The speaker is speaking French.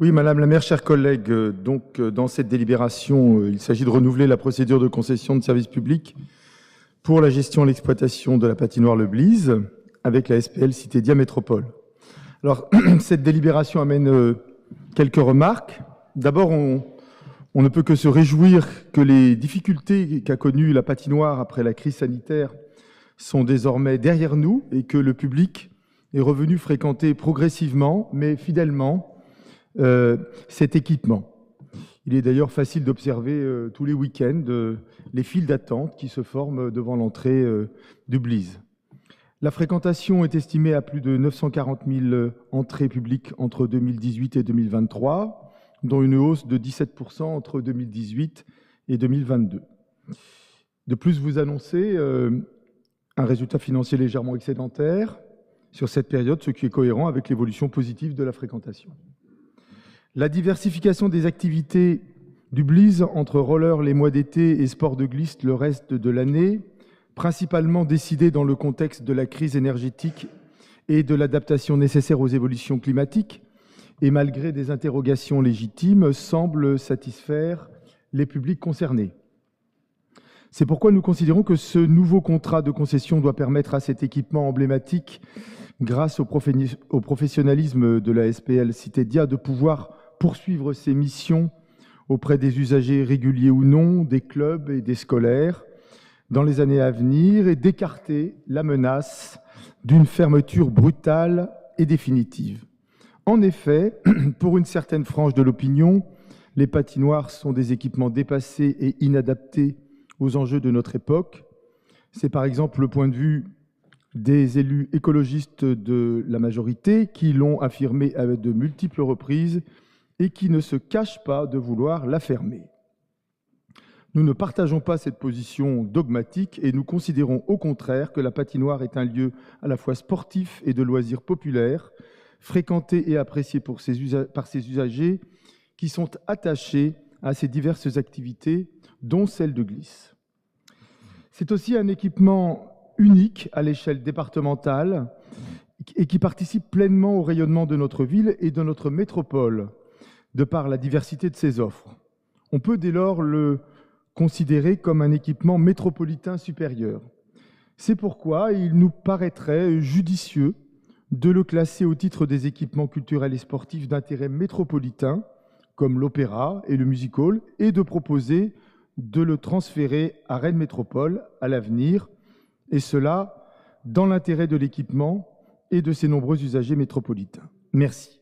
Oui, Madame la maire, chers collègues, dans cette délibération, il s'agit de renouveler la procédure de concession de service public pour la gestion et l'exploitation de la patinoire Le Blise avec la SPL Cité Dia Métropole. Alors, cette délibération amène quelques remarques. D'abord, on ne peut que se réjouir que les difficultés qu'a connues la patinoire après la crise sanitaire sont désormais derrière nous et que le public est revenu fréquenter progressivement, mais fidèlement, cet équipement. Il est d'ailleurs facile d'observer tous les week-ends les files d'attente qui se forment devant l'entrée du Blise. La fréquentation est estimée à plus de 940 000 entrées publiques entre 2018 et 2023, dont une hausse de 17% entre 2018 et 2022. De plus, vous annoncez un résultat financier légèrement excédentaire sur cette période, ce qui est cohérent avec l'évolution positive de la fréquentation. La diversification des activités du Blise entre roller les mois d'été et sport de glisse le reste de l'année, principalement décidée dans le contexte de la crise énergétique et de l'adaptation nécessaire aux évolutions climatiques, et malgré des interrogations légitimes, semble satisfaire les publics concernés. C'est pourquoi nous considérons que ce nouveau contrat de concession doit permettre à cet équipement emblématique, grâce au professionnalisme de la SPL Cité Dia, de pouvoir poursuivre ses missions auprès des usagers réguliers ou non, des clubs et des scolaires dans les années à venir et d'écarter la menace d'une fermeture brutale et définitive. En effet, pour une certaine frange de l'opinion, les patinoires sont des équipements dépassés et inadaptés aux enjeux de notre époque. C'est par exemple le point de vue des élus écologistes de la majorité qui l'ont affirmé à de multiples reprises et qui ne se cachent pas de vouloir la fermer. Nous ne partageons pas cette position dogmatique et nous considérons au contraire que la patinoire est un lieu à la fois sportif et de loisirs populaires, fréquenté et apprécié par ses usagers qui sont attachés à ces diverses activités, dont celle de glisse. C'est aussi un équipement unique à l'échelle départementale et qui participe pleinement au rayonnement de notre ville et de notre métropole, de par la diversité de ses offres. On peut dès lors le considérer comme un équipement métropolitain supérieur. C'est pourquoi il nous paraîtrait judicieux de le classer au titre des équipements culturels et sportifs d'intérêt métropolitain, comme l'opéra et le music hall, et de proposer de le transférer à Rennes Métropole à l'avenir, et cela dans l'intérêt de l'équipement et de ses nombreux usagers métropolitains. Merci.